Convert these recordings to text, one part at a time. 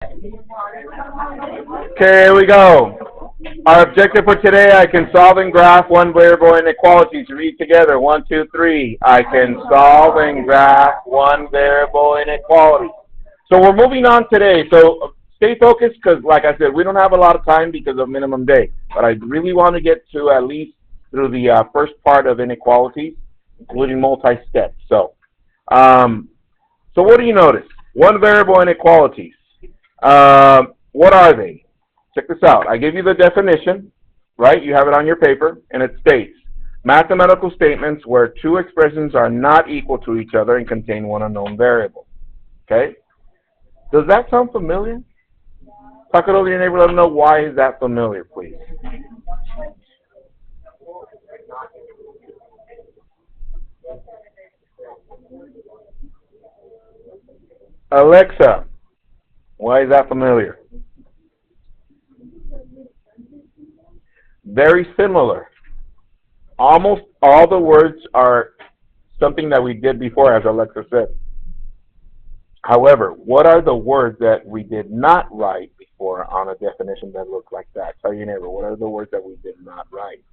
Okay, here we go. Our objective for today, I can solve and graph one variable inequalities. Read together. 1, 2, 3. I can solve and graph one variable inequality. So we're moving on today. So stay focused because, like I said, we don't have a lot of time because of minimum day. But I really want to get to at least through the first part of inequalities, including multi-step. So what do you notice? One variable inequalities. What are they? Check this out. I give you the definition, right? You have it on your paper, and it states, mathematical statements where two expressions are not equal to each other and contain one unknown variable. Okay? Does that sound familiar? Talk it over to your neighbor, let them know why is that familiar, please. Alexa, why is that familiar? Very similar. Almost all the words are something that we did before, as Alexa said. However, what are the words that we did not write before on a definition that looked like that? Tell your neighbor, what are the words that we did not write?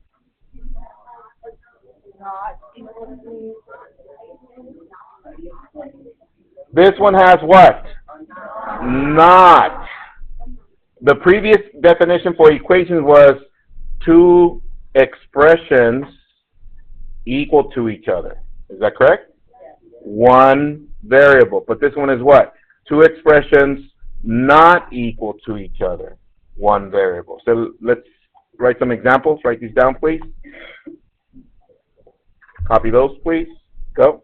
This one has what? Not. The previous definition for equations was two expressions equal to each other. Is that correct? One variable. But this one is what? Two expressions not equal to each other. One variable. So let's write some examples. Write these down, please. Copy those, please. Go.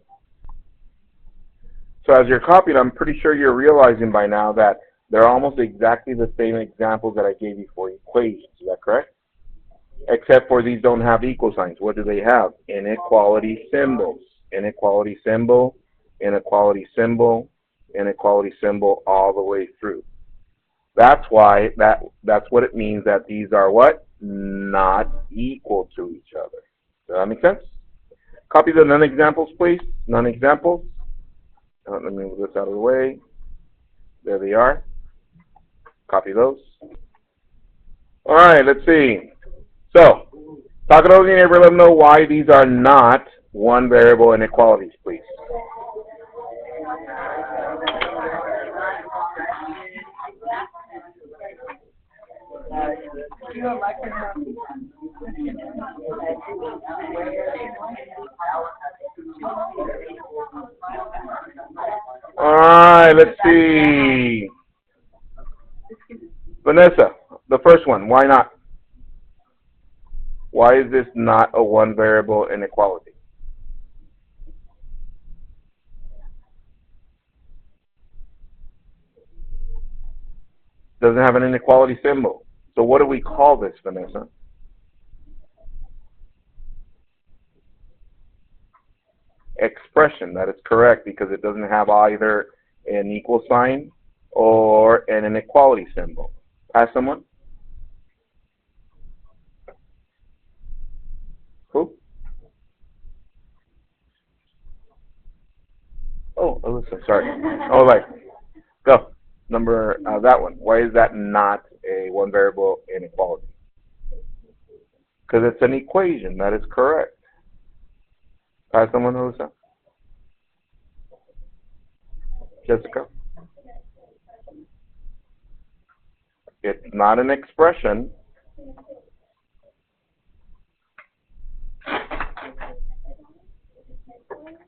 So as you're copying, I'm pretty sure you're realizing by now that they're almost exactly the same examples that I gave you for equations. Is that correct? Except for these don't have equal signs. What do they have? Inequality symbols. Inequality symbol, inequality symbol, inequality symbol all the way through. That's why that's what it means that these are what? Not equal to each other. Does that make sense? Copy the non-examples, please. Non-examples. Let me move this out of the way. There they are. Copy those. All right, let's see. So, talk it over to your neighbor, let them know why these are not one variable inequalities, please. All right, let's see. Vanessa, the first one, why not? Why is this not a one variable inequality? Doesn't have an inequality symbol. So what do we call this, Vanessa? Expression. That is correct because it doesn't have either an equal sign or an inequality symbol. Ask someone. Who? Oh, Alyssa, sorry. All right. Go. Number, that one. Why is that not a one variable inequality? Because it's an equation. That is correct. Ask someone, Alyssa. Jessica. It's not an expression.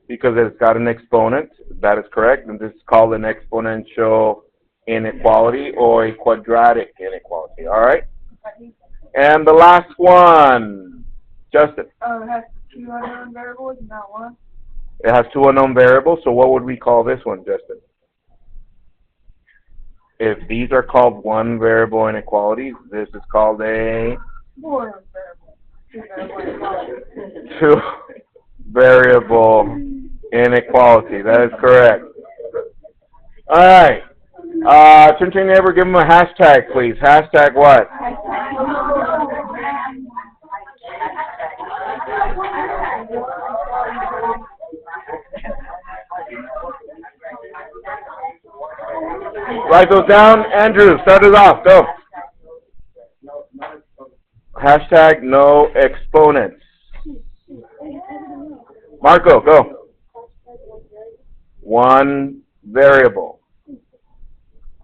Because it's got an exponent. That is correct. And this is called an exponential inequality or a quadratic inequality. All right? And the last one. Justin. It has two unknown variables, not one. It has two unknown variables. So what would we call this one, Justin? If these are called one variable inequalities, this is called a More variable. two variable inequality. That is correct. All right. Turn to your neighbor, give them a hashtag, please. Hashtag what? Write those down. Andrew, start us off. Go. Hashtag no exponents. Marco, go. One variable.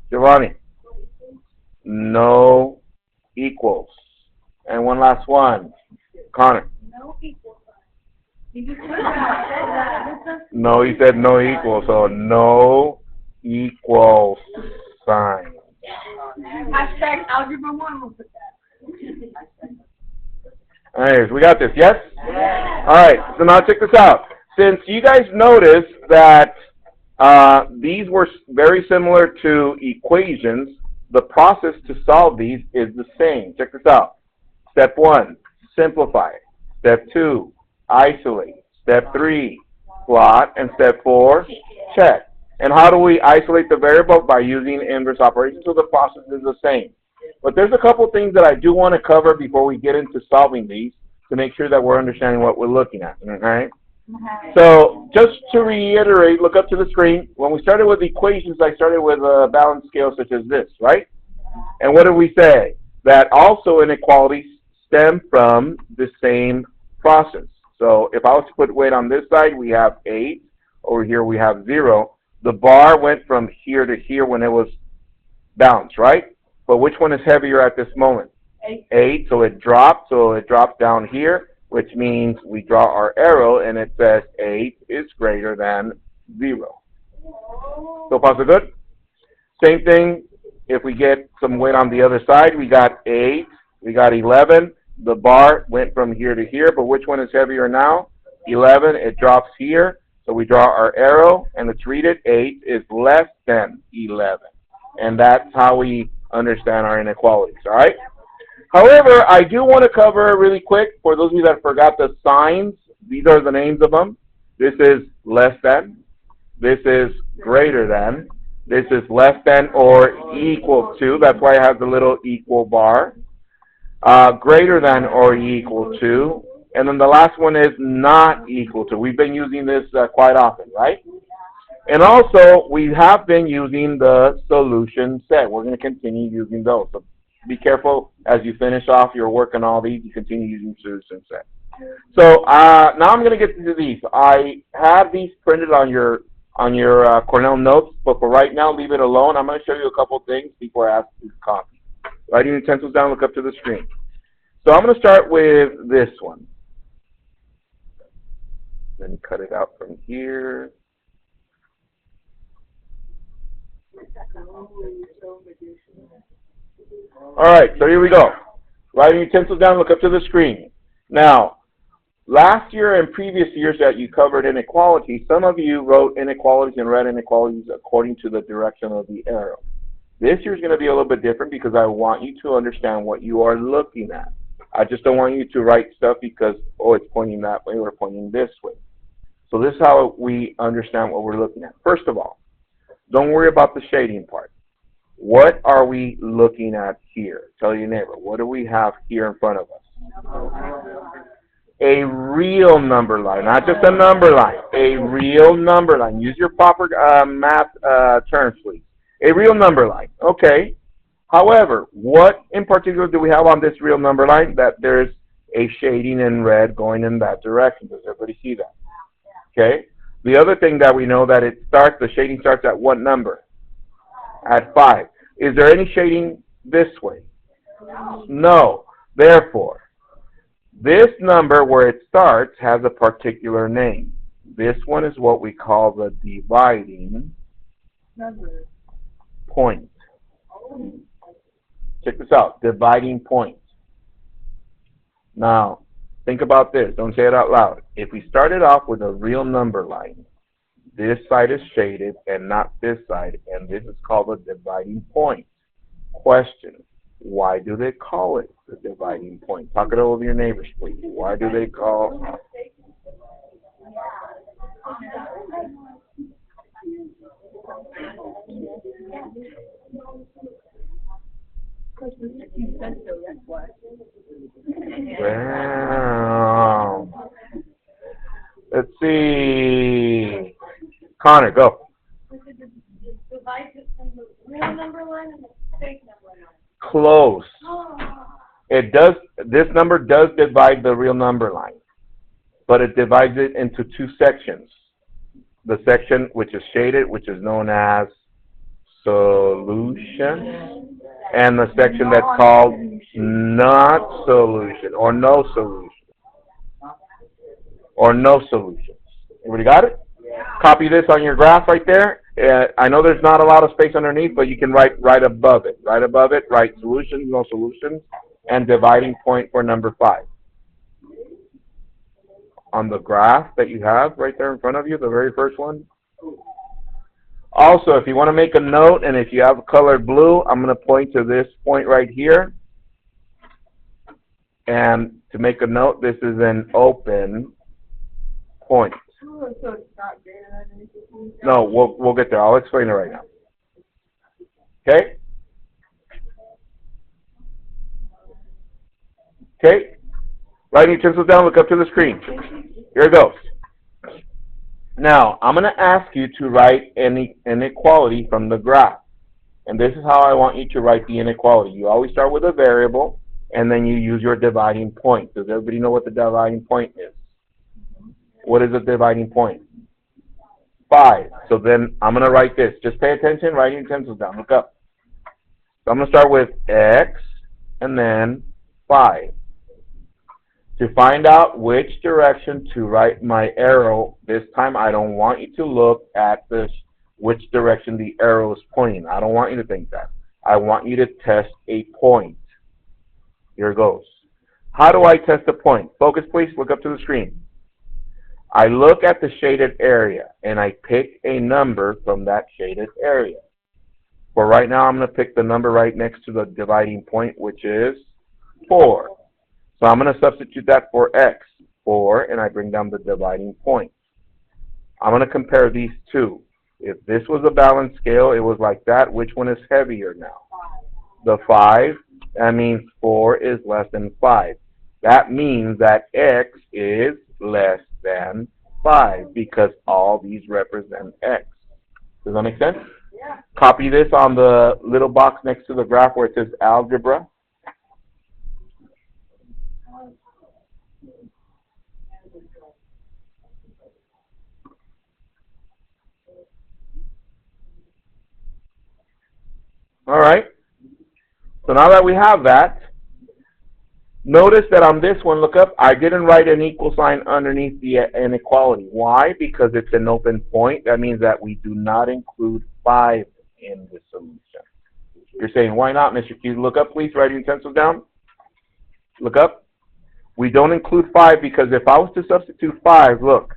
Giovanni. No equals. And one last one. Connor. No equal No, he said no equals, so no equal sign. Hashtag algebra 1 will put that. Anyways, we got this, yes? Alright, so now check this out. Since you guys noticed that these were very similar to equations, the process to solve these is the same. Check this out. Step 1, simplify. Step 2, isolate. Step 3, plot. And step 4, check. And how do we isolate the variable? By using inverse operations, so the process is the same. But there's a couple things that I do want to cover before we get into solving these to make sure that we're understanding what we're looking at, okay? So just to reiterate, look up to the screen. When we started with equations, I started with a balance scale such as this, right? And what did we say? That also inequalities stem from the same process. So if I was to put weight on this side, we have 8. Over here we have 0. The bar went from here to here when it was balanced, right? But which one is heavier at this moment? 8. So it dropped. So it dropped down here, which means we draw our arrow and it says 8 is greater than 0. So far so good? Same thing if we get some weight on the other side. We got 8. We got 11. The bar went from here to here, but which one is heavier now? 11. It drops here. So we draw our arrow, and let's read it. 8 is less than 11. And that's how we understand our inequalities, all right? However, I do want to cover really quick, for those of you that forgot the signs, these are the names of them. This is less than. This is greater than. This is less than or equal to. That's why it has the little equal bar. Greater than or equal to. And then the last one is not equal to. We've been using this quite often, right? And also, we have been using the solution set. We're going to continue using those. So be careful as you finish off your work on all these, you continue using solution set. So now I'm going to get into these. I have these printed on your Cornell notes, but for right now, leave it alone. I'm going to show you a couple things before I ask you to copy. Writing utensils down, look up to the screen. So I'm going to start with this one. Then cut it out from here. All right, so here we go. Writing utensils down, look up to the screen. Now, last year and previous years that you covered inequality, some of you wrote inequalities and read inequalities according to the direction of the arrow. This year is going to be a little bit different because I want you to understand what you are looking at. I just don't want you to write stuff because, oh, it's pointing that way or pointing this way. So this is how we understand what we're looking at. First of all, don't worry about the shading part. What are we looking at here? Tell your neighbor, what do we have here in front of us? A real number line, not just a number line. A real number line. Use your proper math terms, please. A real number line. Okay. However, what in particular do we have on this real number line? That there's a shading in red going in that direction. Does everybody see that? Okay. The other thing that we know that the shading starts at what number? At 5. Is there any shading this way? No. Therefore, this number where it starts has a particular name. This one is what we call the dividing point. Check this out, dividing point. Now, think about this. Don't say it out loud. If we started off with a real number line, this side is shaded and not this side, and this is called a dividing point. Question, why do they call it the dividing point? Talk it over with your neighbors, please. Why do they call Wow. Let's see. Connor, go. real number line and the fake number line? Close. Oh. It does, this number does divide the real number line, but it divides it into two sections. The section which is shaded, which is known as solution, and the section that's called not solution, or no solution, or no solutions. Everybody got it? Copy this on your graph right there. I know there's not a lot of space underneath, but you can write right above it. Right above it, write solutions, no solutions, and dividing point for number 5. On the graph that you have right there in front of you, the very first one. Also, if you want to make a note, and if you have colored blue, I'm going to point to this point right here. And to make a note, this is an open point. No, we'll get there. I'll explain it right now. Okay? Okay? Write your utensils down, look up to the screen. Here it goes. Now, I'm going to ask you to write any inequality from the graph. And this is how I want you to write the inequality. You always start with a variable, and then you use your dividing point. Does everybody know what the dividing point is? What is a dividing point? 5. So then I'm going to write this. Just pay attention, write your utensils down, look up. So I'm going to start with x, and then 5. To find out which direction to write my arrow, this time I don't want you to look at which direction the arrow is pointing. I don't want you to think that. I want you to test a point. Here it goes. How do I test a point? Focus, please. Look up to the screen. I look at the shaded area, and I pick a number from that shaded area. For right now, I'm going to pick the number right next to the dividing point, which is 4. So I'm going to substitute that for x, 4, and I bring down the dividing point. I'm going to compare these two. If this was a balanced scale, it was like that. Which one is heavier now? The 5. That means 4 is less than 5. That means that x is less than 5 because all these represent x. Does that make sense? Yeah. Copy this on the little box next to the graph where it says algebra. All right. So now that we have that, notice that on this one, look up, I didn't write an equal sign underneath the inequality. Why? Because it's an open point. That means that we do not include 5 in the solution. You're saying, why not, Mr. Q? Look up, please. Write your utensils down. Look up. We don't include 5 because if I was to substitute 5, look,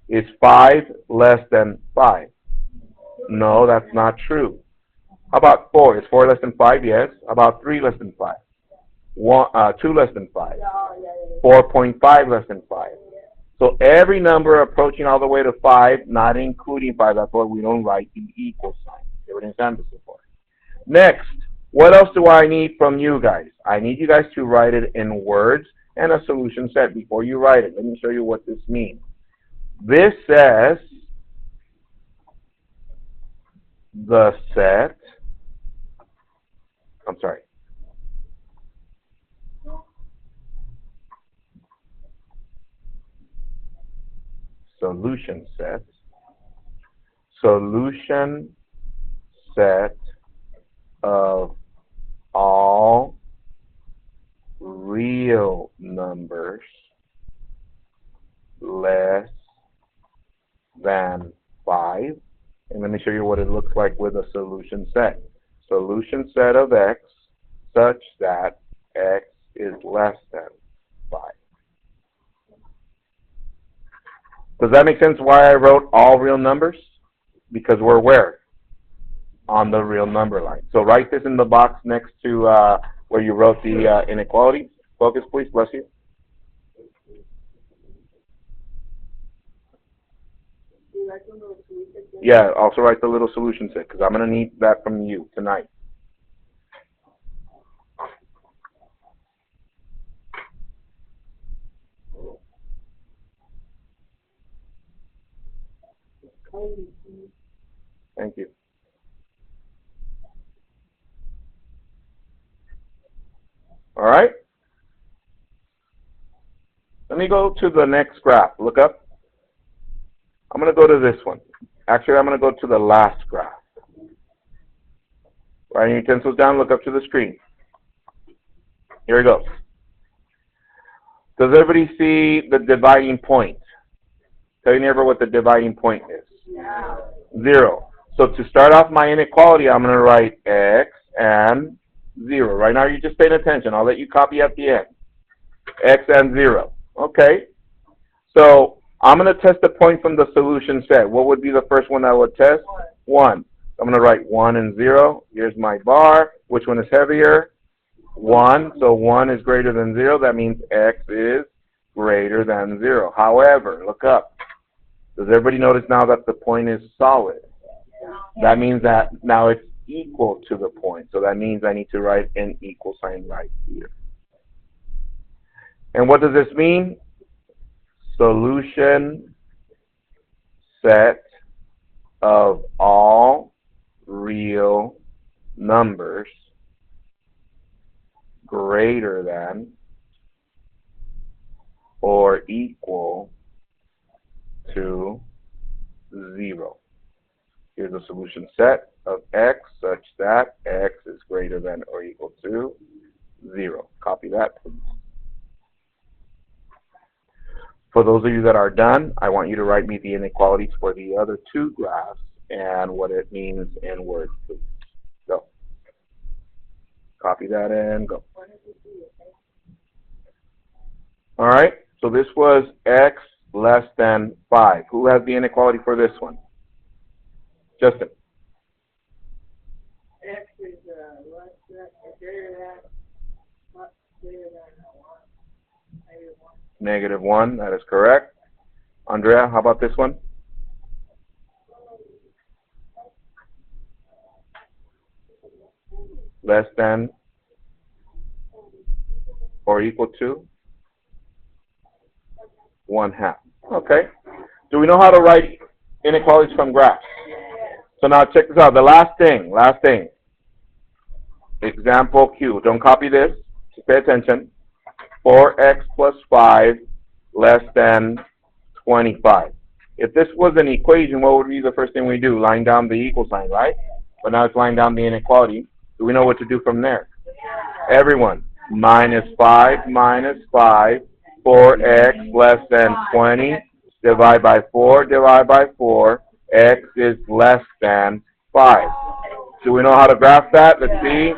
is 5 less than 5? No, that's not true. How about 4? Is 4 less than 5? Yes. How about 3 less than 5? 2 less than 5. 4.5 less than 5. So every number approaching all the way to 5, not including 5, that's why we don't write the equal sign. You understand this before? Next, what else do I need from you guys? I need you guys to write it in words and a solution set. Before you write it, let me show you what this means. This says the set, solution set of all real numbers less than 5. And let me show you what it looks like with a solution set. Solution set of x such that x is less than 5. Does that make sense why I wrote all real numbers? Because we're where? On the real number line. So write this in the box next to where you wrote the inequality. Focus, please. Bless you. Yeah, also write the little solution set because I'm going to need that from you tonight. Thank you. All right? Let me go to the next graph. Look up. I'm going to go to this one. Actually, I'm going to go to the last graph. Write your utensils down. Look up to the screen. Here it goes. Does everybody see the dividing point? Tell your neighbor what the dividing point is. 0. So to start off my inequality, I'm going to write x and 0. Right now, you're just paying attention. I'll let you copy at the end. X and 0. Okay. So I'm going to test the point from the solution set. What would be the first one I would test? 1. I'm going to write 1 and 0. Here's my bar. Which one is heavier? 1. So 1 is greater than 0. That means x is greater than 0. However, look up. Does everybody notice now that the point is solid? That means that now it's equal to the point. So that means I need to write an equal sign right here. And what does this mean? Solution set of all real numbers greater than or equal to 0. Here's a solution set of x such that x is greater than or equal to 0. Copy that, please. For those of you that are done, I want you to write me the inequalities for the other 2 graphs and what it means in words, please. Go. Copy that and go. All right, so this was x less than 5. Who has the inequality for this one? Justin. X is less than, greater than, not greater than 1, Negative 1, that is correct. Andrea, how about this one? Less than or equal to 1/2. Okay. Do we know how to write inequalities from graphs? So now check this out. The last thing. Example Q. Don't copy this. Just pay attention. 4x plus 5 less than 25. If this was an equation, what would be the first thing we do? Line down the equal sign, right? But now it's line down the inequality. Do we know what to do from there? Everyone. Minus 5, 4x less than 20. Divide by 4. X is less than 5. Do we know how to graph that? Let's see.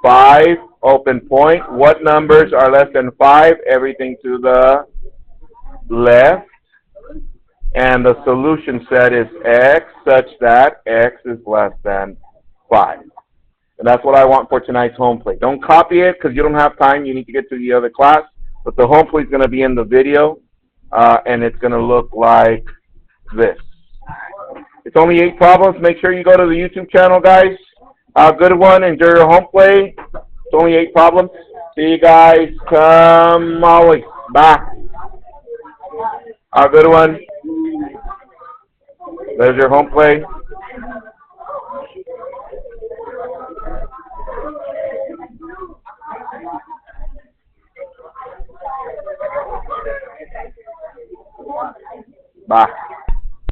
5, open point. What numbers are less than 5? Everything to the left. And the solution set is x such that x is less than 5. And that's what I want for tonight's home plate. Don't copy it because you don't have time. You need to get to the other class. But the home plate is going to be in the video. And it's going to look like this. It's only 8 problems. Make sure you go to the YouTube channel, guys. Good one. Enjoy your home play. It's only 8 problems. See you guys. Come always. Bye. Good one. There's your home play. Bye.